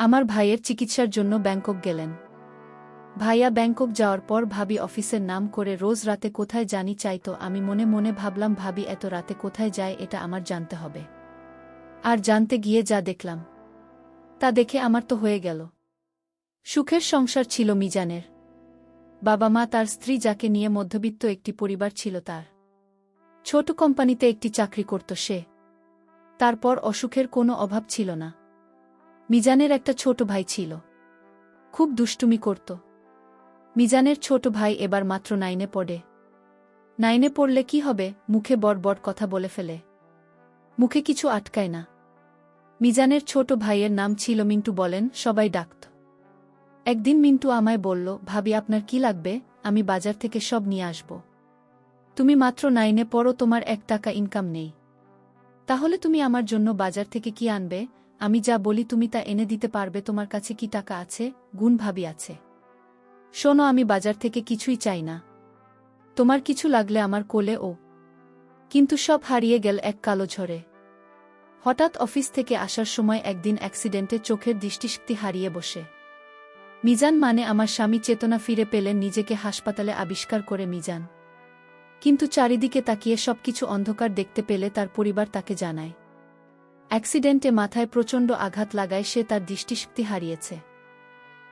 আমার ভাইয়ের চিকিৎসার জন্য ব্যাংকক গেলেন। ভাইয়া ব্যাংকক যাওয়ার পর ভাবি অফিসের নাম করে রোজ রাতে কোথায় জানি চাইতো। আমি মনে মনে ভাবলাম, ভাবি এত রাতে কোথায় যায় এটা আমার জানতে হবে। আর জানতে গিয়ে যা দেখলাম তা দেখে আমার তো হয়ে গেল। সুখের সংসার ছিল মিজানের। বাবা মা, তার স্ত্রী, যাকে নিয়ে মধ্যবিত্ত একটি পরিবার ছিল তার। ছোট কোম্পানিতে একটি চাকরি করত সে। তারপর অসুখের কোনো অভাব ছিল না। মিজানের একটা ছোট ভাই ছিল, খুব দুষ্টুমি করত। মিজানের ছোট ভাই এবার মাত্র 9-এ পড়ে। 9-এ পড়লে কি হবে, মুখে বড় বড় কথা বলে ফেলে, মুখে কিছু আটকায় না। মিজানের ছোট ভাইয়ের নাম ছিল মিন্টু, বলেন সবাই ডাকত। একদিন মিন্টু আমায় বলল, ভাবি আপনার কি লাগবে, আমি বাজার থেকে সব নিয়ে আসব। তুমি মাত্র 9-এ পড়ো, তোমার 1 টাকা ইনকাম নেই, তাহলে তুমি আমার জন্য বাজার থেকে কি আনবে? আমি যা বলি তুমি তা এনে দিতে পারবে? তোমার কাছে কি টাকা আছে? গুণ ভাবি আছে। শোনো, আমি বাজার থেকে কিছুই চাই না, তোমার কিছু লাগলে আমার কোলে ও। কিন্তু সব হারিয়ে গেল এক কালো ঝড়ে। হঠাৎ অফিস থেকে আসার সময় একদিন অ্যাক্সিডেন্টে চোখের দৃষ্টিশক্তি হারিয়ে বসে মিজান, মানে আমার স্বামী, চেতনা ফিরে পেলেন। নিজেকে হাসপাতালে আবিষ্কার করে মিজান কিন্তু চারিদিকে তাকিয়ে সবকিছু অন্ধকার দেখতে পেলে তার পরিবার তাকে জানায় অ্যাক্সিডেন্টে মাথায় প্রচণ্ড আঘাত লাগায় সে তার দৃষ্টিশক্তি হারিয়েছে।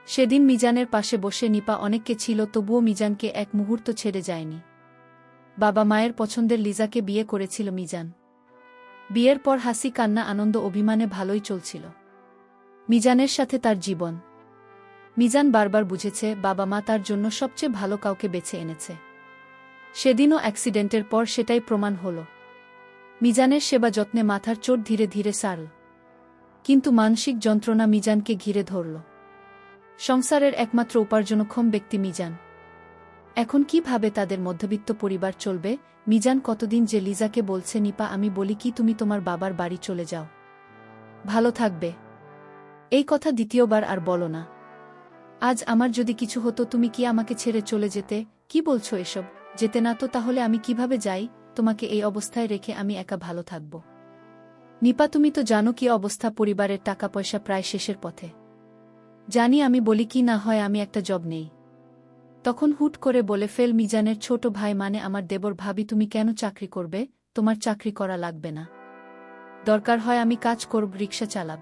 সেদিন মিজানের পাশে বসে নিপা অনেককে ছিল, তবুও মিজানকে এক মুহূর্ত ছেড়ে যায়নি। বাবা মায়ের পছন্দের লিজাকে বিয়ে করেছিল মিজান। বিয়ের পর হাসি কান্না আনন্দ অভিমানে ভালোই চলছিল মিজানের সাথে তার জীবন। মিজান বারবার বুঝেছে বাবা মা তার জন্য সবচেয়ে ভালো কাউকে বেছে এনেছে। সেদিনও অ্যাক্সিডেন্টের পর সেটাই প্রমাণ হল। মিজানের সেবা যত্নে মাথার চোট ধীরে ধীরে সারল, কিন্তু মানসিক যন্ত্রণা মিজানকে ঘিরে ধরল। সংসারের একমাত্র উপার্জনক্ষম ব্যক্তি মিজান। এখন কিভাবে তাদের মধ্যবিত্ত পরিবার চলবে? মিজান কতদিন যে লিজাকে বলছে, নিপা আমি বলি কি, তুমি তোমার বাবার বাড়ি চলে যাও, ভালো থাকবে, এই কথা দ্বিতীয়বার আর বলো না। আজ আমার যদি কিছু হতো তুমি কি আমাকে ছেড়ে চলে যেতে? কি বলছো এসব? যেতে না তো তাহলে আমি কিভাবে যাই? তোমাকে এই অবস্থায় রেখে আমি একা ভালো থাকব? নিপা তুমি তো জানো কি অবস্থা, পরিবারের টাকা পয়সা প্রায় শেষের পথে। জানি, আমি বলি কি না হয় আমি একটা জব নেই। তখন হুট করে বলে ফেল মিজানের ছোট ভাই, মানে আমার দেবর, ভাবি তুমি কেন চাকরি করবে? তোমার চাকরি করা লাগবে না, দরকার হয় আমি কাজ করব, রিকশা চালাব,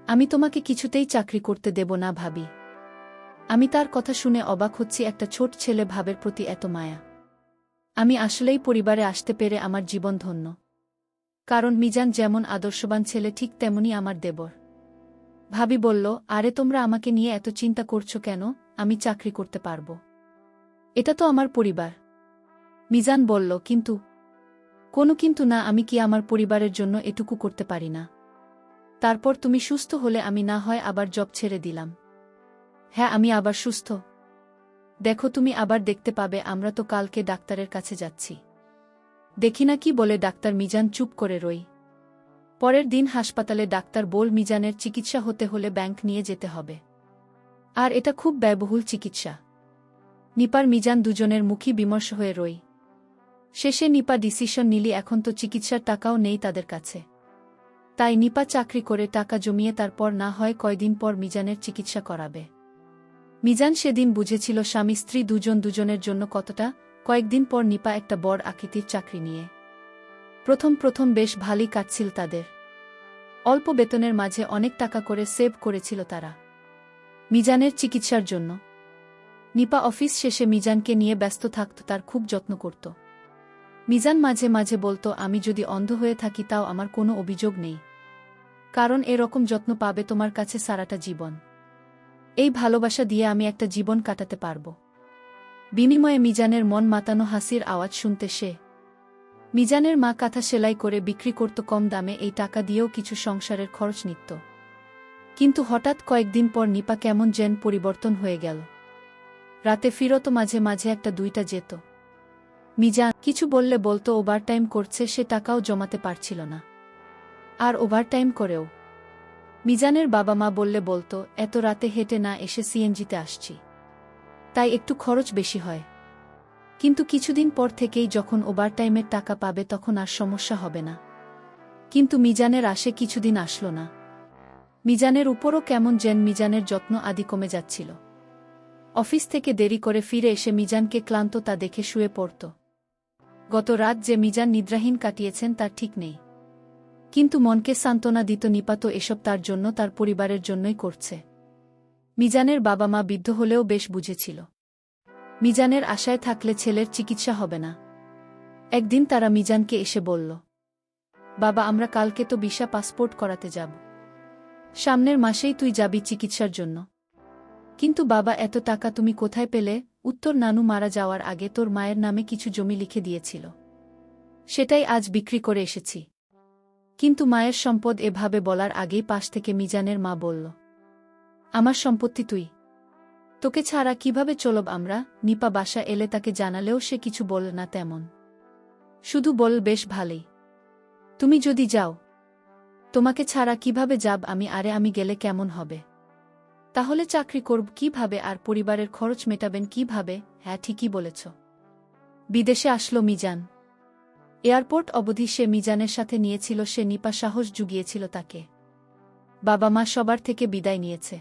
আমি তোমাকে কিছুতেই চাকরি করতে দেব না ভাবি। আমি তার কথা শুনে অবাক হচ্ছি, একটা ছোট ছেলে ভাবের প্রতি এত মায়া। আমি আসলেই পরিবারে আসতে পেরে আমার জীবন ধন্য। কারণ মিজান যেমন আদর্শবান ছেলে ঠিক তেমনি আমার দেবর। ভাবি বলল, আরে তোমরা আমাকে নিয়ে এত চিন্তা করছো কেন? আমি চাকরি করতে পারব, এটা তো আমার পরিবার। মিজান বলল, কিন্তু? কোনো কিন্তু না, আমি কি আমার পরিবারের জন্য এটুকু করতে পারি না? তারপর তুমি সুস্থ হলে আমি না হয় আবার জব ছেড়ে দিলাম। হ্যাঁ, আমি আবার সুস্থ, দেখো তুমি আবার দেখতে পাবে। আমরা তো কালকে ডাক্তারের কাছে যাচ্ছি, দেখি না কি বলে ডাক্তার। মিজান চুপ করে রই। পরের দিন হাসপাতালে ডাক্তার বল, মিজানের চিকিৎসা হতে হলে ব্যাংক নিয়ে যেতে হবে, আর এটা খুব ব্যয়বহুল চিকিৎসা। নিপার মিজান দুজনের মুখী বিমর্ষ হয়ে রই। শেষে নিপা ডিসিশন নিলি, এখন তো চিকিৎসার টাকাও নেই তাদের কাছে। তাই নিপা চাকরি করে টাকা জমিয়ে তারপর না হয় কয়দিন পর মিজানের চিকিৎসা করাবে। মিজান সেদিন বুঝেছিল স্বামী স্ত্রী দুজন দুজনের জন্য কতটা। কয়েকদিন পর নিপা একটা বড় আকৃতির চাকরি নিয়ে। প্রথম প্রথম বেশ ভালোই কাটছিল তাদের। অল্প বেতনের মাঝে অনেক টাকা করে সেভ করেছিল তারা মিজানের চিকিৎসার জন্য। নিপা অফিস শেষে মিজানকে নিয়ে ব্যস্ত থাকত, তার খুব যত্ন করত। মিজান মাঝে মাঝে বলতো, আমি যদি অন্ধ হয়ে থাকি তাও আমার কোনো অভিযোগ নেই, কারণ এরকম যত্ন পাবে তোমার কাছে সারাটা জীবন। এই ভালোবাসা দিয়ে আমি একটা জীবন কাটাতে পারব। বিনিময়ে মিজানের মন মাতানো হাসির আওয়াজ শুনতে সে। মিজানের মা কাঁথা সেলাই করে বিক্রি করত কম দামে, এই টাকা দিয়েও কিছু সংসারের খরচ নিত। কিন্তু হঠাৎ কয়েকদিন পর নিপা কেমন যেন পরিবর্তন হয়ে গেল। রাতে ফিরত, মাঝে মাঝে একটা দুইটা যেত। মিজান কিছু বললে বলতো ওভারটাইম করছে, সে টাকাও জমাতে পারছিল না। আর ওভারটাইম করেও মিজানের বাবা মা বললে বলতো, এত রাতে হেঁটে না এসে সিএনজিতে আসছি, তাই একটু খরচ বেশি হয়। কিন্তু কিছুদিন পর থেকেই যখন ওভারটাইমের টাকা পাবে তখন আর সমস্যা হবে না। কিন্তু মিজানের আসে কিছুদিন আসলো না। মিজানের উপরও কেমন যেন মিজানের যত্ন আদি কমে যাচ্ছিল। অফিস থেকে দেরি করে ফিরে এসে মিজানকে ক্লান্ত তা দেখে শুয়ে পড়ত। গত রাত যে মিজান নিদ্রাহীন কাটিয়েছেন তার ঠিক নেই। কিন্তু মনকে সান্ত্বনা দিত নিপা তো এসব তার জন্য, তার পরিবারের জন্যই করছে। মিজানের বাবা মা বৃদ্ধ হলেও বেশ বুঝেছিল মিজানের আশায় থাকলে ছেলের চিকিৎসা হবে না। একদিন তারা মিজানকে এসে বলল, বাবা আমরা কালকে তো ভিসা পাসপোর্ট করাতে যাব, সামনের মাসেই তুই যাবি চিকিৎসার জন্য। কিন্তু বাবা এত টাকা তুমি কোথায় পেলে? উত্তর, নানু মারা যাওয়ার আগে তোর মায়ের নামে কিছু জমি লিখে দিয়েছিল, সেটাই আজ বিক্রি করে এসেছি। কিন্তু মায়ের সম্পদ এভাবে বলার আগেই পাশ থেকে মিজানের মা বলল, আমার সম্পত্তি তুই, তোকে ছাড়া কিভাবে চলব আমরা? নিপা বাসা এলে তাকে জানালেও সে কিছু বল না তেমন, শুধু বল বেশ ভালোই, তুমি যদি যাও তোমাকে ছাড়া কিভাবে যাব আমি? আরে আমি গেলে কেমন হবে? তাহলে চাকরি করব কিভাবে আর পরিবারের খরচ মেটাবেন কিভাবে? হ্যাঁ ঠিকই বলেছ। বিদেশে আসলো মিজান। এয়ারপোর্ট অবধি সে মিজানের সাথে নিয়েছিল, সে নিপা সাহস জুগিয়েছিল তাকে। বাবা মা সবার থেকে বিদায় নিয়েছে,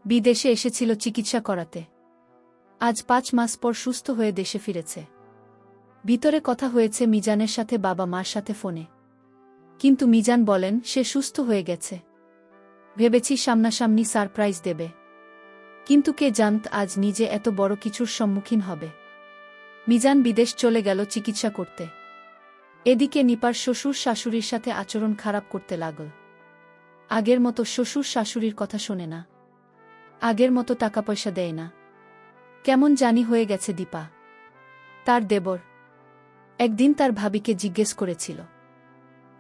বিদেশে এসেছিল চিকিৎসা করাতে। আজ 5 মাস পর সুস্থ হয়ে দেশে ফিরেছে। ভিতরে কথা হয়েছে মিজানের সাথে বাবা মার সাথে ফোনে, কিন্তু মিজান বলেন সে সুস্থ হয়ে গেছে। ভেবেছি সামনাসামনি সারপ্রাইজ দেবে, কিন্তু কে জানত আজ নিজে এত বড় কিছুর সম্মুখীন হবে। মিজান বিদেশ চলে গেল চিকিৎসা করতে। এদিকে নিপার শ্বশুর শাশুড়ির সাথে আচরণ খারাপ করতে লাগল। আগের মতো শ্বশুর শাশুড়ির কথা শোনে না, আগের মতো টাকা পয়সা দেয় না, কেমন জানি হয়ে গেছে দীপা। তার দেবর একদিন তার ভাবিকে জিজ্ঞেস করেছিল,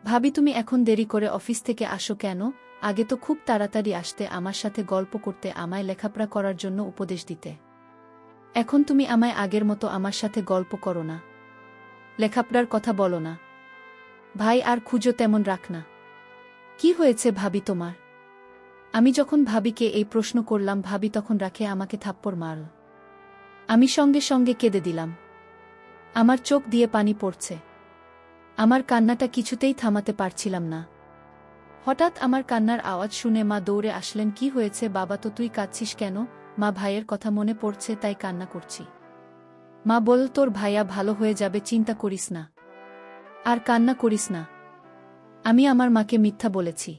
ভাবি তুমি এখন দেরি করে অফিস থেকে আসো কেন? আগে তো খুব তাড়াতাড়ি আসতে, আমার সাথে গল্প করতে, আমায় লেখাপড়া করার জন্য উপদেশ দিতে। এখন তুমি আমায় আগের মতো আমার সাথে গল্প করো না, লেখাপড়ার কথা বলো না, ভাই আর খুঁজো তেমন রাখ না। কি হয়েছে ভাবি তোমার? আমি যখন ভাবিকে এই প্রশ্ন করলাম, ভাবি তখন রাখে আমাকে থাপ্পড় মারল। আমি সঙ্গে সঙ্গে কেঁদে দিলাম, আমার চোখ দিয়ে পানি পড়ছে, আমার কান্নাটা কিছুতেই থামাতে পারছিলাম না। হঠাৎ আমার কান্নার আওয়াজ শুনে মা দৌড়ে আসলেন। কি হয়েছে বাবা, তো তুই কাঁদছিস কেন? মা, ভাইয়ের কথা মনে পড়ছে তাই কান্না করছি। মা বলল, তোর ভাইয়া ভালো হয়ে যাবে, চিন্তা করিস না, আর কান্না করিস না। আমি আমার মাকে মিথ্যা বলেছি।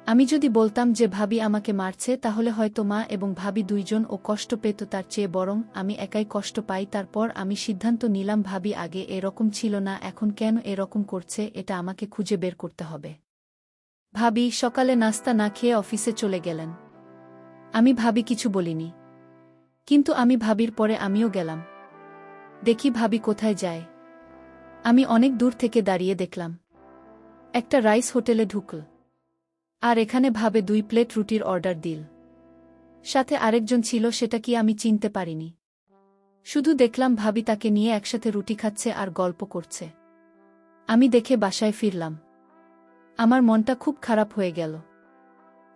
আমি যদি বলতাম যে ভাবি আমাকে মারছে, তাহলে হয়তো মা এবং ভাবি দুইজন ও কষ্ট পেত, তার চেয়ে বরং আমি একাই কষ্ট পাই। তারপর আমি সিদ্ধান্ত নিলাম ভাবি আগে এরকম ছিল না, এখন কেন এরকম করছে এটা আমাকে খুঁজে বের করতে হবে। ভাবি সকালে নাস্তা না খেয়ে অফিসে চলে গেলেন। আমি ভাবি কিছু বলিনি, কিন্তু আমি ভাবির পরে আমিও গেলাম। দেখি ভাবি কোথায় যায়। আমি অনেক দূর থেকে দাঁড়িয়ে দেখলাম একটা রাইস হোটেলে ঢুকল, আর এখানে ভাবে 2 প্লেট রুটির অর্ডার দিল। সাথে আরেকজন ছিল, সেটা কি আমি চিনতে পারিনি। শুধু দেখলাম ভাবি তাকে নিয়ে একসাথে রুটি খাচ্ছে আর গল্প করছে। আমি দেখে বাসায় ফিরলাম, আমার মনটা খুব খারাপ হয়ে গেল।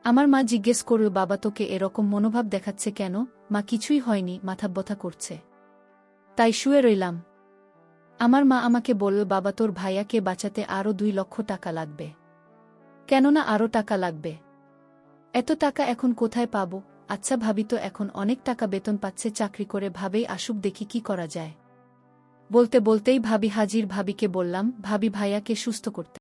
আমার মা জিজ্ঞেস করল, বাবা তোকে এরকম মনোভাব দেখাচ্ছে কেন? মা, কিছুই হয়নি, মাথা ব্যথা করছে, তাই শুয়ে রইলাম। আমার মা আমাকে বলল, বাবা তোর ভাইয়াকে বাঁচাতে আরও 2 লক্ষ টাকা লাগবে। কেননা আরও টাকা লাগবে? এত টাকা এখন কোথায় পাবো? আচ্ছা ভাবি তো এখন অনেক টাকা বেতন পাচ্ছে চাকরি করে, ভাবেই আসুক, দেখি কি করা যায়। বলতে বলতেই ভাবি হাজির। ভাবিকে বললাম, ভাবি ভাইয়াকে সুস্থ করতে